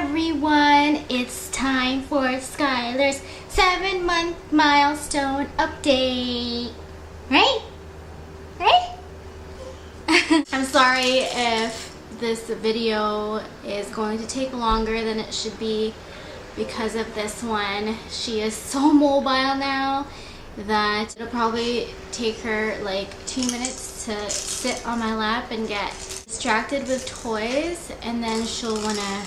everyone, it's time for Skylar's 7-month milestone update. Right? I'm sorry if this video is going to take longer than it should be because of this one. She is so mobile now that it'll probably take her like 2 minutes to sit on my lap and get distracted with toys, and then she'll wanna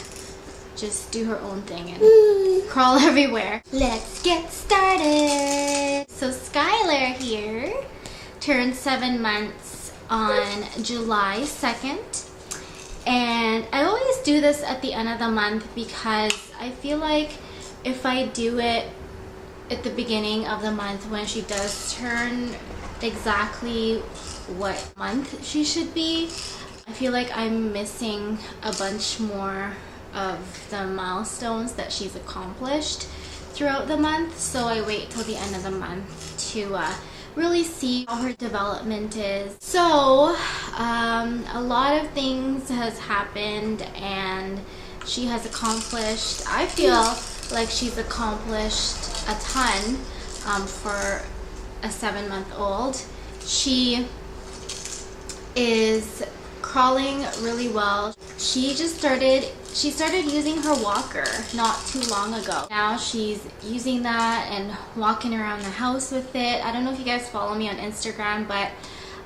just do her own thing and crawl everywhere. Let's get started. So Skylar here turned 7 months on July 2nd, and I always do this at the end of the month because I feel like if I do it at the beginning of the month when she does turn exactly what month she should be, I feel like I'm missing a bunch more of the milestones that she's accomplished throughout the month. So I wait till the end of the month to really see how her development is. So a lot of things has happened and she has accomplished, I feel like she's accomplished a ton for a 7-month-old. She is crawling really well. She started using her walker not too long ago. Now she's using that and walking around the house with it. I don't know if you guys follow me on Instagram, but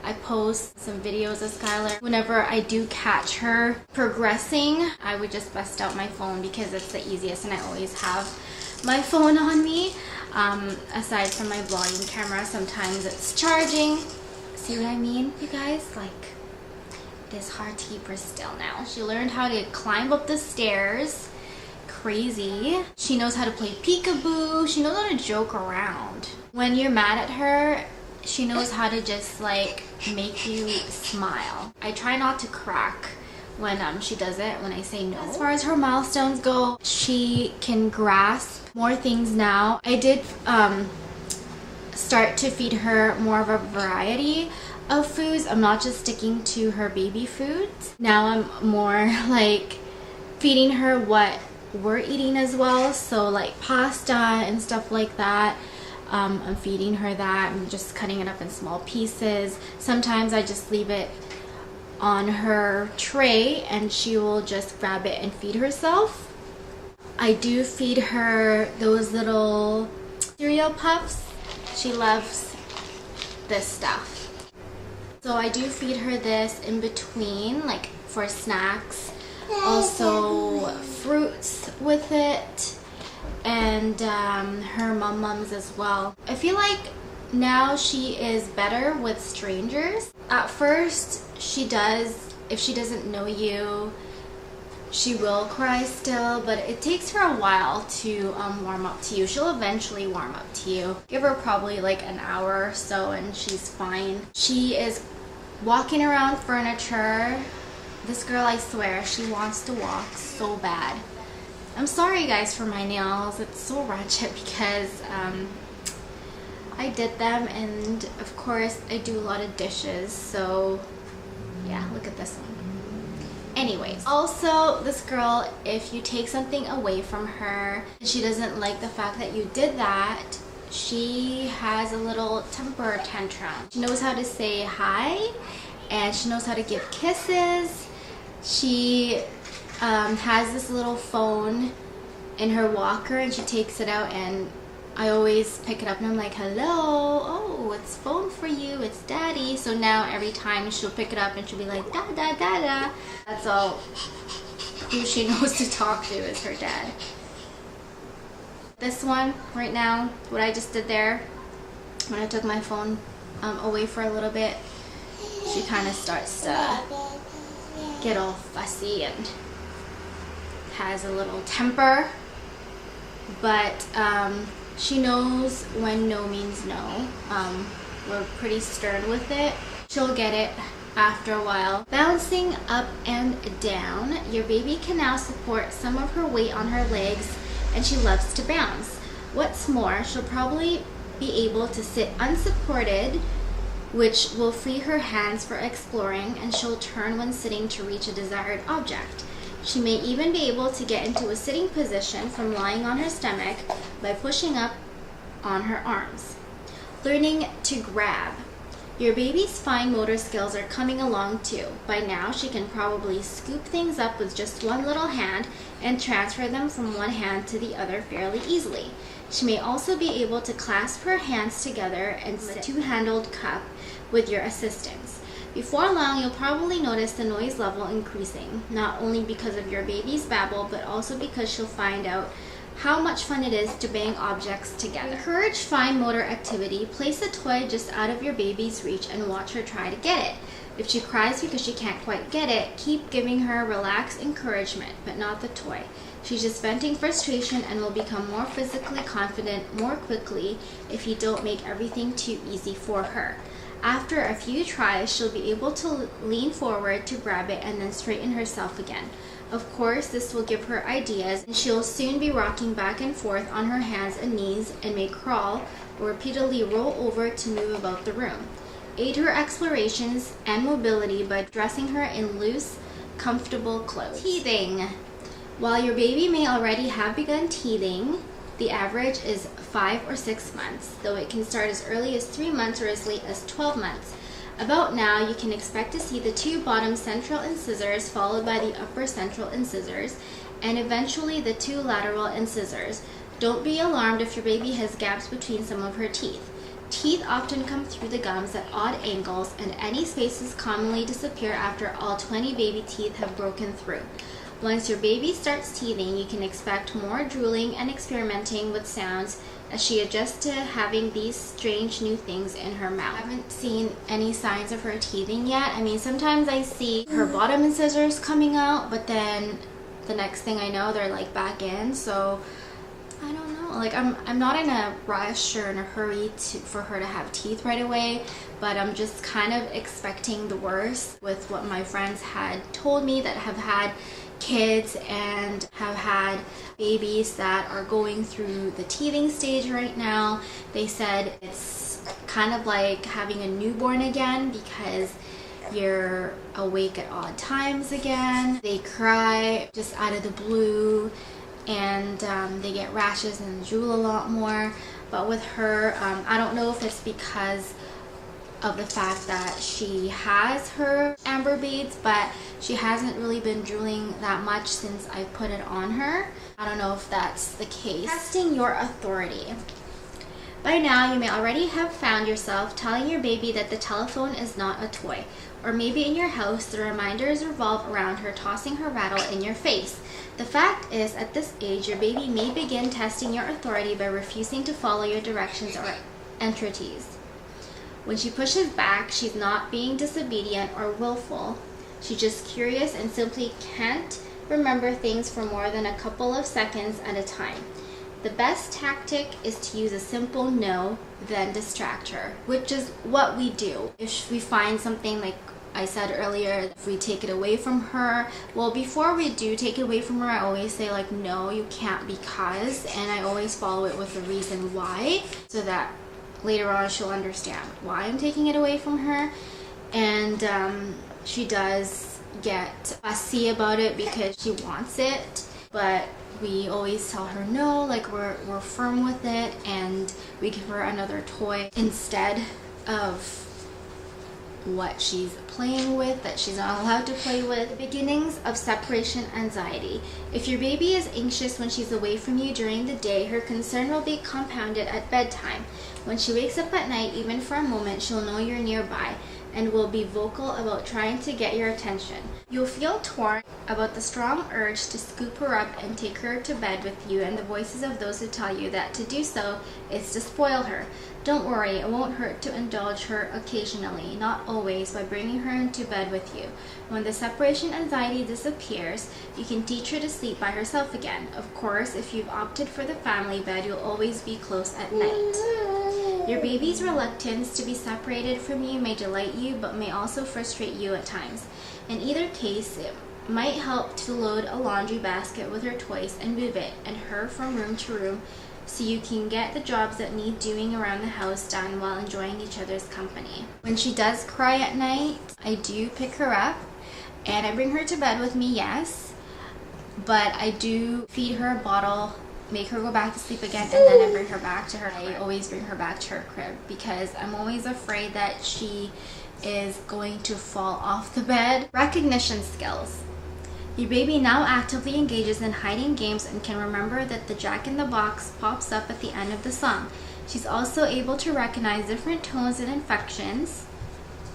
I post some videos of Skylar. Whenever I do catch her progressing, I would just bust out my phone because it's the easiest and I always have my phone on me. Aside from my vlogging camera, sometimes it's charging. See what I mean, you guys? Like, it is hard to keep her still now. She learned how to climb up the stairs. Crazy. She knows how to play peekaboo. She knows how to joke around. When you're mad at her, she knows how to just like make you smile. I try not to crack when she does it, when I say no. As far as her milestones go, she can grasp more things now. I did start to feed her more of a variety of foods. I'm not just sticking to her baby foods. Now I'm more like feeding her what we're eating as well. So like pasta and stuff like that. I'm feeding her that. I'm just cutting it up in small pieces. Sometimes I just leave it on her tray and she will just grab it and feed herself. I do feed her those little cereal puffs. She loves this stuff. So I do feed her this in between, like for snacks. Also fruits with it, and her mums as well. I feel like now she is better with strangers. At first, she does, if she doesn't know you, she will cry still, but it takes her a while to warm up to you. She'll eventually warm up to you. Give her probably like an hour or so and she's fine. She is walking around furniture. This girl, I swear, she wants to walk so bad. I'm sorry guys for my nails. It's so ratchet because I did them, and of course I do a lot of dishes, so yeah, look at this one. Anyways, also this girl, if you take something away from her and she doesn't like the fact that you did that, she has a little temper tantrum. She knows how to say hi and she knows how to give kisses. She has this little phone in her walker and she takes it out, and I always pick it up and I'm like, hello, oh, it's phone for you, it's daddy. So now every time she'll pick it up and she'll be like, da da da da. That's all who she knows to talk to is her dad. This one right now, what I just did there, when I took my phone away for a little bit, she kind of starts to get all fussy and has a little temper, but she knows when no means no. We're pretty stern with it. She'll get it after a while. Bouncing up and down. Your baby can now support some of her weight on her legs and she loves to bounce. What's more, she'll probably be able to sit unsupported, which will free her hands for exploring, and she'll turn when sitting to reach a desired object. She may even be able to get into a sitting position from lying on her stomach by pushing up on her arms. Learning to grab. Your baby's fine motor skills are coming along too. By now, she can probably scoop things up with just one little hand and transfer them from one hand to the other fairly easily. She may also be able to clasp her hands together and sit a two-handled cup with your assistance. Before long, you'll probably notice the noise level increasing, not only because of your baby's babble, but also because she'll find out how much fun it is to bang objects together. Encourage fine motor activity. Place a toy just out of your baby's reach and watch her try to get it. If she cries because she can't quite get it, keep giving her relaxed encouragement, but not the toy. She's just venting frustration and will become more physically confident more quickly if you don't make everything too easy for her. After a few tries, she'll be able to lean forward to grab it and then straighten herself again. Of course, this will give her ideas, and she'll soon be rocking back and forth on her hands and knees and may crawl or repeatedly roll over to move about the room. Aid her explorations and mobility by dressing her in loose, comfortable clothes. Teething. While your baby may already have begun teething, the average is 5 or 6 months, though it can start as early as 3 months or as late as 12 months. About now, you can expect to see the two bottom central incisors followed by the upper central incisors, and eventually the two lateral incisors. Don't be alarmed if your baby has gaps between some of her teeth. Teeth often come through the gums at odd angles, and any spaces commonly disappear after all 20 baby teeth have broken through. Once your baby starts teething, you can expect more drooling and experimenting with sounds as she adjusts to having these strange new things in her mouth. I haven't seen any signs of her teething yet. I mean, sometimes I see her bottom incisors coming out, but then the next thing I know, they're like back in. So I don't know. Like I'm not in a rush or in a hurry for her to have teeth right away, but I'm just kind of expecting the worst with what my friends had told me that have had kids and have had babies that are going through the teething stage right now. They said it's kind of like having a newborn again because you're awake at odd times again. They cry just out of the blue, and they get rashes and drool a lot more. But with her, I don't know if it's because of the fact that she has her amber beads, but she hasn't really been drooling that much since I put it on her. I don't know if that's the case. Testing your authority. By now, you may already have found yourself telling your baby that the telephone is not a toy. Or maybe in your house, the reminders revolve around her tossing her rattle in your face. The fact is, at this age, your baby may begin testing your authority by refusing to follow your directions or entreaties. When she pushes back, she's not being disobedient or willful. She's just curious and simply can't remember things for more than a couple of seconds at a time. The best tactic is to use a simple no, then distract her, which is what we do. If we find something, like I said earlier, if we take it away from her, well, before we do take it away from her, I always say like, no, you can't because, and I always follow it with a reason why, so that later on she'll understand why I'm taking it away from her. And she does get fussy about it because she wants it, but we always tell her no, like we're firm with it, and we give her another toy instead of what she's playing with that she's not allowed to play with. Beginnings of separation anxiety. If your baby is anxious when she's away from you during the day, her concern will be compounded at bedtime. When she wakes up at night, even for a moment, she'll know you're nearby and will be vocal about trying to get your attention. You'll feel torn about the strong urge to scoop her up and take her to bed with you, and the voices of those who tell you that to do so is to spoil her. Don't worry, it won't hurt to indulge her occasionally, not always, by bringing her into bed with you. When the separation anxiety disappears, you can teach her to sleep by herself again. Of course, if you've opted for the family bed, you'll always be close at night. Your baby's reluctance to be separated from you may delight you, but may also frustrate you at times. In either case, it might help to load a laundry basket with her toys and move it and her from room to room, so you can get the jobs that need doing around the house done while enjoying each other's company. When she does cry at night, I do pick her up and I bring her to bed with me, yes, but I do feed her a bottle, make her go back to sleep again, and then I bring her back to her. I always bring her back to her crib because I'm always afraid that she is going to fall off the bed. Recognition skills. Your baby now actively engages in hiding games and can remember that the Jack in the Box pops up at the end of the song. She's also able to recognize different tones and inflections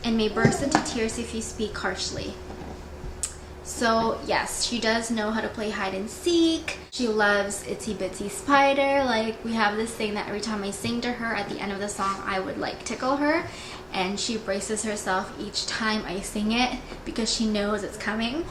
and may burst into tears if you speak harshly. So yes, she does know how to play hide and seek. She loves Itsy Bitsy Spider. Like, we have this thing that every time I sing to her at the end of the song, I would like tickle her, and she braces herself each time I sing it because she knows it's coming.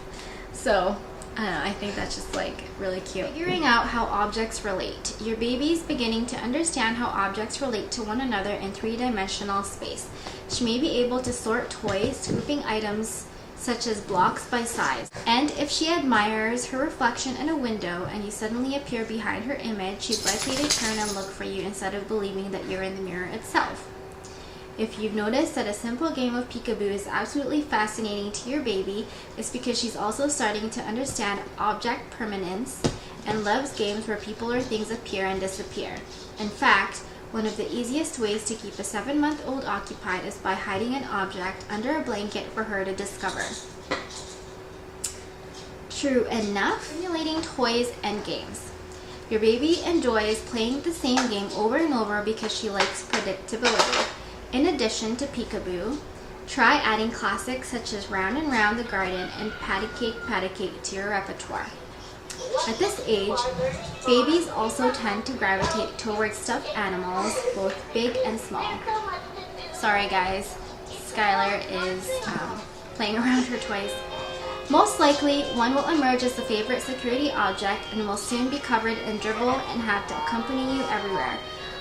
So I don't know, I think that's just like really cute. Figuring out how objects relate. Your baby's beginning to understand how objects relate to one another in three-dimensional space. She may be able to sort toys, grouping items such as blocks by size. And if she admires her reflection in a window and you suddenly appear behind her image, she's likely to turn and look for you instead of believing that you're in the mirror itself. If you've noticed that a simple game of peekaboo is absolutely fascinating to your baby, it's because she's also starting to understand object permanence and loves games where people or things appear and disappear. In fact, one of the easiest ways to keep a 7-month-old occupied is by hiding an object under a blanket for her to discover. True enough, simulating toys and games. Your baby enjoys playing the same game over and over because she likes predictability. In addition to peekaboo, try adding classics such as Round and Round the Garden and Patty Cake to your repertoire. At this age, babies also tend to gravitate towards stuffed animals, both big and small. Sorry guys, Skylar is playing around her toys. Most likely, one will emerge as a favorite security object and will soon be covered in dribble and have to accompany you everywhere.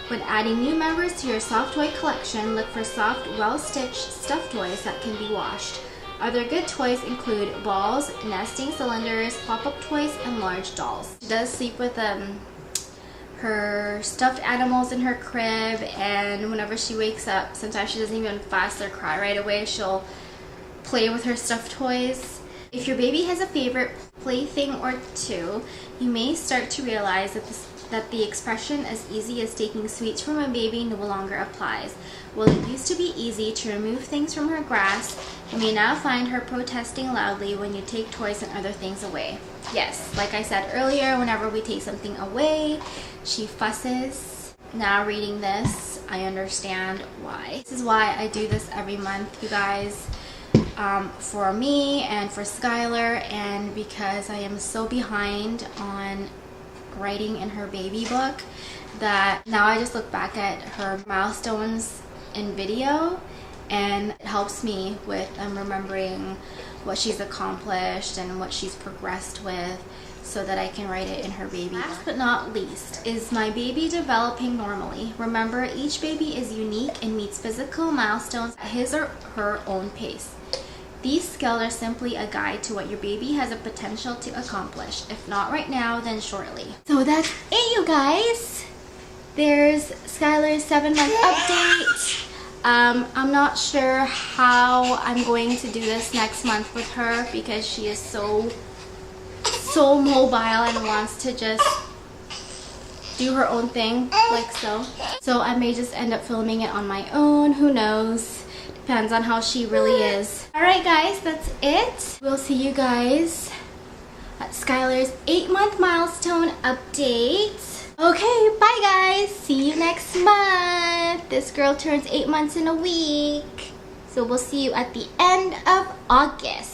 When adding new members to your soft toy collection, look for soft, well-stitched stuffed toys that can be washed. Other good toys include balls, nesting cylinders, pop-up toys, and large dolls. She does sleep with her stuffed animals in her crib, and whenever she wakes up, sometimes she doesn't even fuss or cry right away. She'll play with her stuffed toys. If your baby has a favorite plaything or two, you may start to realize that the expression "as easy as taking sweets from a baby" no longer applies. While it used to be easy to remove things from her grasp, you may now find her protesting loudly when you take toys and other things away. Yes, like I said earlier, whenever we take something away, she fusses. Now reading this, I understand why. This is why I do this every month, you guys. For me and for Skylar, and because I am so behind on writing in her baby book that now I just look back at her milestones in video, and it helps me with remembering what she's accomplished and what she's progressed with so that I can write it in her baby book. Last but not least, is my baby developing normally? Remember, each baby is unique and meets physical milestones at his or her own pace. These skills are simply a guide to what your baby has a potential to accomplish. If not right now, then shortly. So that's it, you guys. There's Skylar's 7-month update. I'm not sure how I'm going to do this next month with her because she is so mobile and wants to just do her own thing, like so. So I may just end up filming it on my own. Who knows? Depends on how she really is. Alright guys, that's it. We'll see you guys at Skylar's 8-month milestone update. Okay, bye guys. See you next month. This girl turns 8 months in a week. So we'll see you at the end of August.